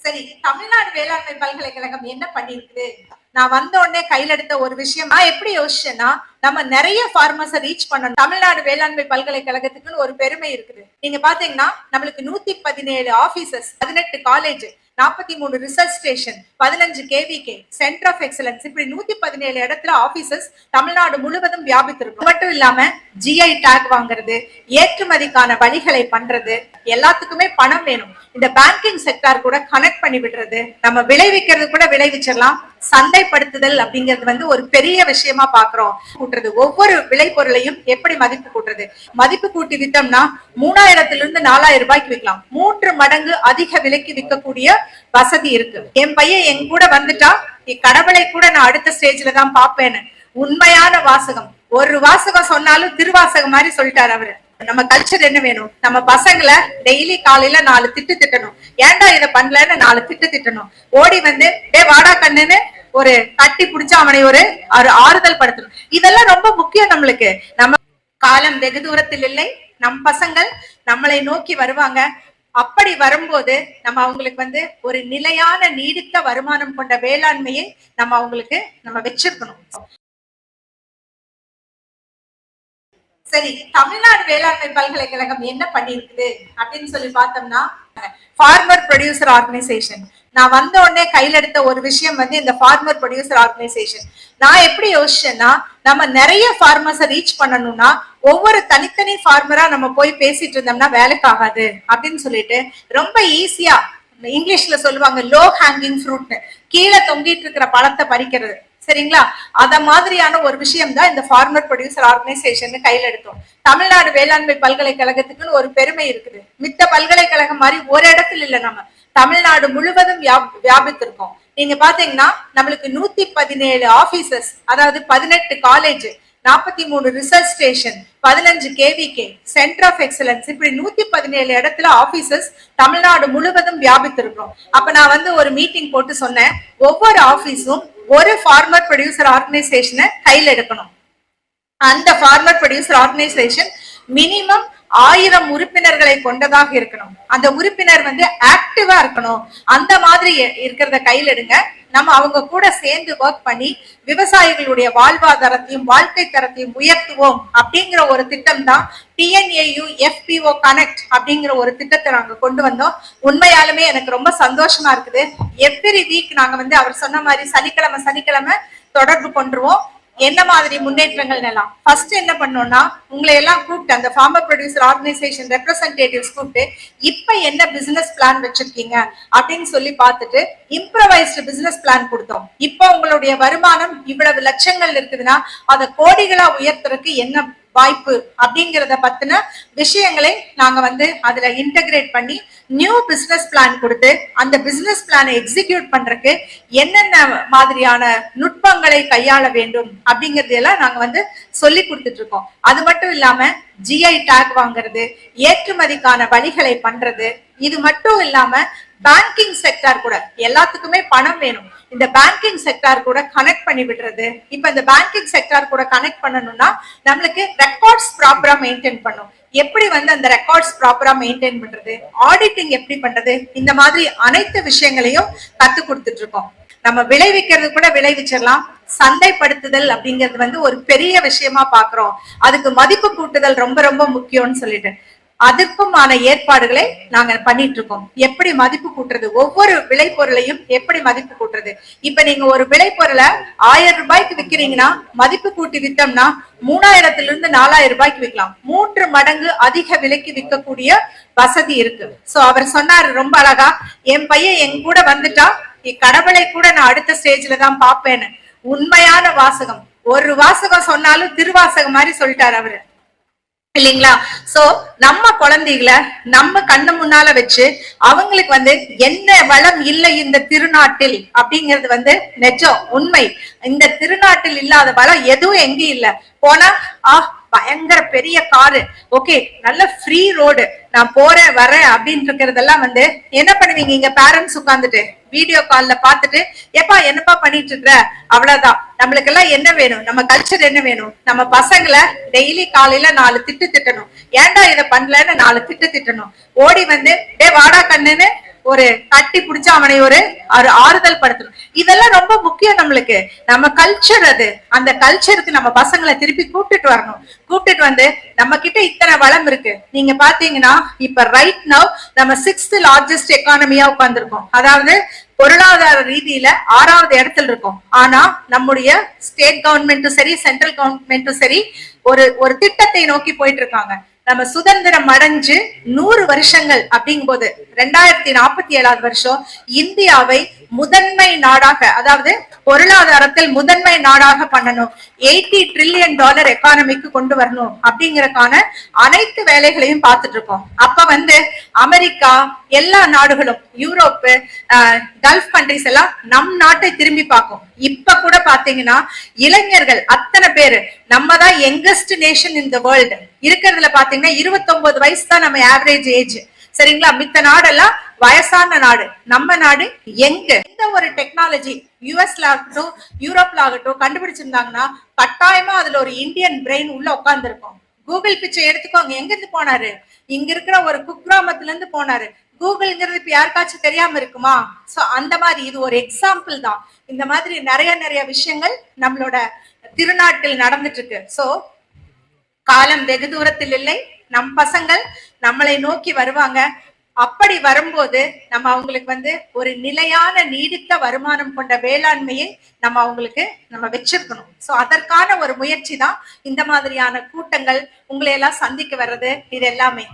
சரி, தமிழ்நாடு வேளாண்மை பல்கலைக்கழகம் என்ன பண்ணிருக்குது? நான் வந்த உடனே கையில எடுத்த ஒரு விஷயம் நான் எப்படி யோசிச்சேன்னா, நம்ம நிறைய ஃபார்மர்ஸை ரீச் பண்ணணும். தமிழ்நாடு வேளாண்மை பல்கலைக்கழகத்துக்குன்னு ஒரு பெருமை இருக்குது. நீங்க பாத்தீங்கன்னா நம்மளுக்கு 117 offices, 18 college, 43 research station, 15 KVK, centre of excellence, இப்படி 117 இடத்துல ஆபீசஸ் தமிழ்நாடு முழுவதும் வியாபித்திருக்கும். மட்டும் இல்லாம ஜிஐ டேக் வாங்குறது, ஏற்றுமதிக்கான வழிகளை பண்றது, எல்லாத்துக்குமே பணம் வேணும். இந்த பேங்கிங் செக்டார் கூட கனெக்ட் பண்ணி விடுறது, நம்ம விளைவிக்கிறது கூட விளைவிச்சிடலாம். சந்தைப்படுத்துதல் அப்படிங்கிறது ஒரு பெரிய விஷயமா பாக்குறோம். கூட்டுறது, ஒவ்வொரு விளைபொருளையும் எப்படி மதிப்பு கூட்டுறது, மதிப்பு கூட்டி வித்தோம்னா 3000 4000 ரூபாய்க்கு விற்கலாம். 3 மடங்கு அதிக விலைக்கு விற்கக்கூடிய வசதி இருக்கு. என் பையன் என் கூட வந்துட்டா கடவுளை கூட நான் அடுத்த ஸ்டேஜ்ல தான் பாப்பேன்னு உண்மையான வாசகம். ஒரு வாசகம் சொன்னாலும் திருவாசகம் மாதிரி சொல்லிட்டாரு அவரு. நம்ம கல்ச்சர் என்ன வேணும்? நம்ம பசங்களை டெய்லி காலையில 4 திட்டு திட்டணும். ஏன்டா இதை பண்ணலன்னு 4 திட்டு திட்டணும். ஓடி வாடா கண்ணுன்னு ஒரு கட்டி பிடிச்சா அவனை ஒரு ஆறுதல் படுத்தணும். இதெல்லாம் ரொம்ப முக்கியம் நம்மளுக்கு. நம்ம காலம் வெகு தூரத்தில் இல்லை, நம் பசங்கள் நம்மளை நோக்கி வருவாங்க. அப்படி வரும்போது நம்ம அவங்களுக்கு ஒரு நிலையான நீடித்த வருமானம் கொண்ட வேளாண்மையை நம்ம அவங்களுக்கு வச்சிருக்கணும். சரி, தமிழ்நாடு வேளாண்மை பல்கலைக்கழகம் என்ன பண்ணிருக்குது அப்படின்னு சொல்லி பார்த்தோம்னா, ஃபார்மர் ப்ரொடியூசர் ஆர்கனைசேஷன். நான் வந்த உடனே கையில எடுத்த ஒரு விஷயம் இந்த ஃபார்மர் ப்ரொடியூசர் ஆர்கனைசேஷன். நான் எப்படி யோசிச்சேன்னா, நம்ம நிறைய ஃபார்மர்ஸை ரீச் பண்ணணும்னா ஒவ்வொரு தனித்தனி ஃபார்மரா நம்ம போய் பேசிட்டு இருந்தோம்னா வேலைக்கு ஆகாது அப்படின்னு சொல்லிட்டு ரொம்ப ஈஸியா, இங்கிலீஷ்ல சொல்லுவாங்க லோ ஹேங்கிங் ஃப்ரூட்னு, கீழே தொங்கிட்டு இருக்கிற பழத்தை பறிக்கிறது. சரிங்களா? அத மாதிரியான ஒரு விஷயம் தான் இந்த ஃபார்மர் ப்ரொடியூசர் ஆர்கனைசேஷன் கையில எடுத்தோம். தமிழ்நாடு வேளாண்மை பல்கலைக்கழகத்துக்குன்னு ஒரு பெருமை இருக்குது. மித்த பல்கலைக்கழகம் மாதிரி ஒரு இடத்துல இல்ல, நம்ம தமிழ்நாடு முழுவதும் வியாபித்திருக்கோம். நீங்க பாத்தீங்கன்னா நம்மளுக்கு 117 ஆபீசஸ், அதாவது 18 college, 43 research station, 15 KVK, centre of excellence, இப்படி 117 இடத்துல ஆபீசஸ் தமிழ்நாடு முழுவதும் வியாபித்திருக்கிறோம். அப்ப நான் ஒரு மீட்டிங் போட்டு சொன்னேன், ஒவ்வொரு ஆபீஸும் ஒரு ஃபார்மர் ப்ரொடியூசர் ஆர்கனைசேஷனை கையில் எடுக்கணும். அந்த ஃபார்மர் ப்ரொடியூசர் ஆர்கனைசேஷன் மினிமம் 1000 உறுப்பினர்களை கொண்டதாக இருக்கணும். அந்த உறுப்பினர் ஆக்டிவா இருக்கணும். அந்த மாதிரி இருக்கிறத கையில் எடுங்க. நம்ம அவங்க கூட சேர்ந்து ஒர்க் பண்ணி விவசாயிகளுடைய வாழ்வாதாரத்தையும் வாழ்க்கை தரத்தையும் உயர்த்துவோம் அப்படிங்கிற ஒரு திட்டம் தான் TNAU FPO கனெக்ட் அப்படிங்கிற ஒரு திட்டத்தை நாங்க கொண்டு வந்தோம். உண்மையாலுமே எனக்கு ரொம்ப சந்தோஷமா இருக்குது. எவ்ரி வீக் நாங்க அவர் சொன்ன மாதிரி சனிக்கிழமை தொடர்பு கொண்டுருவோம். என்ன மாதிரி முன்னேற்றங்கள் எல்லாம் ஃபர்ஸ்ட் என்ன பண்ணோம்னா, உங்களை எல்லாம் கூப்பிட்டு அந்த ஃபார்மர் ப்ரொடியூசர் ஆர்கனைசேஷன் ரெப்ரசன்டேட்டிவ்ஸ் கூப்பிட்டு இப்ப என்ன பிசினஸ் பிளான் வச்சிருக்கீங்க அப்படின்னு சொல்லி பார்த்துட்டு இம்ப்ரவைஸ்டு பிசினஸ் பிளான் கொடுத்தோம். இப்போ உங்களுடைய வருமானம் இவ்வளவு லட்சங்கள் இருக்குதுன்னா அதை கோடிகளா உயர்த்துறதுக்கு என்ன வாய்ப்பு அப்படிங்கறத பத்தின விஷயங்களை நாங்க அதுல இன்டகிரேட் பண்ணி நியூ பிசினஸ் பிளான் கொடுத்து அந்த பிசினஸ் பிளானை எக்ஸிக்யூட் பண்றதுக்கு என்னென்ன மாதிரியான நுட்பங்களை கையாள வேண்டும் அப்படிங்கறது எல்லாம் நாங்க சொல்லி கொடுத்துட்டு இருக்கோம். அது மட்டும் இல்லாம ஜிஐ டேக் வாங்குறது, ஏற்றுமதிக்கான வழிகளை பண்றது, இது மட்டும் இல்லாம பேங்கிங் செக்டார் கூட எல்லாத்துக்குமே பணம் வேணும். இந்த பேங்கிங் செக்டார் கூட கனெக்ட் பண்ணி விடுறது. இப்ப இந்த பேங்கிங் செக்டார் கூட கனெக்ட் பண்ணணும்னா நம்மளுக்கு ரெக்கார்ட்ஸ் ப்ராப்பரா மெயின்டைன் பண்ணும். எப்படி அந்த ரெக்கார்ட்ஸ் ப்ராப்பரா மெயின்டைன் பண்றது, ஆடிட்டிங் எப்படி பண்றது, இந்த மாதிரி அனைத்து விஷயங்களையும் கத்து கொடுத்துட்டு இருக்கோம். நம்ம விளைவிக்கிறது கூட விளைவிச்சிடலாம். சந்தைப்படுத்துதல் அப்படிங்கிறது ஒரு பெரிய விஷயமா பாக்குறோம். அதுக்கு மதிப்பு கூட்டுதல் ரொம்ப ரொம்ப முக்கியம்னு சொல்லிட்டு அதற்குமான ஏற்பாடுகளை நாங்க பண்ணிட்டு இருக்கோம். எப்படி மதிப்பு கூட்டுறது, ஒவ்வொரு விளைபொருளையும் எப்படி மதிப்பு கூட்டுறது. இப்ப நீங்க ஒரு விளைபொருளை 1000 ரூபாய்க்கு விற்கிறீங்கன்னா மதிப்பு கூட்டி வித்தோம்னா 3000 4000 ரூபாய்க்கு விற்கலாம். 3 மடங்கு அதிக விலைக்கு விற்கக்கூடிய வசதி இருக்கு. சோ அவர் சொன்னாரு ரொம்ப அழகா, என் பையன் என் கூட வந்துட்டா கடவுளை கூட நான் அடுத்த ஸ்டேஜ்ல தான் பாப்பேன்னு உண்மையான வாசகம். ஒரு வாசகம் சொன்னாலும் திருவாசகம் மாதிரி சொல்லிட்டாரு அவரு, இல்லைங்களா? சோ நம்ம குழந்தைகளை நம்ம கண்ணு முன்னால வச்சு அவங்களுக்கு என்ன வளம் இல்லை இந்த திருநாட்டில் அப்படிங்கிறது நிஜம், உண்மை. இந்த திருநாட்டில் இல்லாத வளம் எதுவும் எங்கேயும் இல்ல. போனா பயங்கர பெரிய காரு, ஓகே, நல்ல ஃப்ரீ ரோடு, நான் போறேன் வரேன் அப்படின்னு இருக்கிறதெல்லாம் என்ன பண்ணுவீங்க? இங்க பேரண்ட்ஸ் உட்காந்துட்டு வீடியோ கால்ல பாத்துட்டு எப்பா என்னப்பா பண்ணிட்டு இருக்கிற, அவ்வளவுதான். நம்மளுக்கு எல்லாம் என்ன வேணும்? நம்ம கல்ச்சர் என்ன வேணும்? நம்ம பசங்களை டெய்லி காலையில 4 திட்டு திட்டணும். ஏன்டா இதை பண்ணலன்னு 4 திட்டு திட்டணும். ஓடி வாடா கண்ணுன்னு ஒரு கட்டி பிடிச்சு அவனை ஒரு ஆறுதல் படுத்தணும். இதெல்லாம் ரொம்ப முக்கியம் நம்மளுக்கு. நம்ம கல்ச்சர் அது. அந்த கல்ச்சருக்கு நம்ம பசங்களை திருப்பி கூப்பிட்டுட்டு வரணும். கூப்பிட்டுட்டு வந்து நம்ம கிட்ட இத்தனை வளம் இருக்கு. நீங்க பாத்தீங்கன்னா இப்ப ரைட் நவ் நம்ம 6th லார்ஜஸ்ட் எக்கானமியா உட்கார்ந்துருக்கோம். அதாவது பொருளாதார ரீதியில 6வது இடத்துல இருக்கும். ஆனா நம்முடைய ஸ்டேட் கவர்மெண்ட்டும் சரி, சென்ட்ரல் கவர்மெண்ட்டும் சரி ஒரு திட்டத்தை நோக்கி போயிட்டு இருக்காங்க. நம்ம சுதந்திரம் அடைஞ்சு 100 வருஷங்கள் அப்படிங்கும் போது 2047 வருஷம் இந்தியாவை முதன்மை நாடாக, அதாவது பொருளாதாரத்தில் முதன்மை நாடாக பண்ணணும், $80 trillion எக்கானமிக்கு கொண்டு வரணும் அப்படிங்கறக்கான அனைத்து வேலைகளையும் பார்த்துட்டு இருக்கோம். அப்ப அமெரிக்கா, எல்லா நாடுகளும், யூரோப்பு, கல்ஃப் கண்ட்ரிஸ் எல்லாம் நம் நாட்டை திரும்பி பார்க்கும். இப்ப கூட பாத்தீங்கன்னா இளைஞர்கள் அத்தனை பேரு, நம்ம தான் youngest nation in the world. இருக்கிறதுல பாத்தீங்கன்னா 29 வயசு தான் நம்ம ஆவரேஜ் ஏஜ். சரிங்களா? மித்த நாடெல்லாம் வயசான நாடு. நம்ம நாடு எந்த ஒரு டெக்னாலஜி யூஎஸ்ல ஆகட்டும், யூரோப்ல ஆகட்டும் கண்டுபிடிச்சிருந்தாங்கன்னா கட்டாயமா அதுல ஒரு இந்தியன் பிரெயின் உள்ள உட்கார்ந்து இருக்கும். கூகுள் பிச்சை எடுத்துக்கோங்க, எங்க இருந்து போனாரு? இங்க இருக்கிற ஒரு குக்கிராமத்துல இருந்து போனாரு. கூகுள்ங்கிறது இப்ப யாருக்காச்சும் தெரியாம இருக்குமா? சோ அந்த மாதிரி இது ஒரு எக்ஸாம்பிள் தான். இந்த மாதிரி நிறைய விஷயங்கள் நம்மளோட திருநாட்டில் நடந்துட்டு இருக்கு. சோ காலம் வெகு தூரத்தில் இல்லை. நம் பசங்கள் நம்மளை நோக்கி வருவாங்க. அப்படி வரும்போது நம்ம அவங்களுக்கு ஒரு நிலையான நீடித்த வருமானம் கொண்ட வேளாண்மையை நம்ம வச்சிருக்கணும். சோ அதற்கான ஒரு முயற்சி தான் இந்த மாதிரியான கூட்டங்கள், உங்களை எல்லாம் சந்திக்க வர்றது, இது எல்லாமே.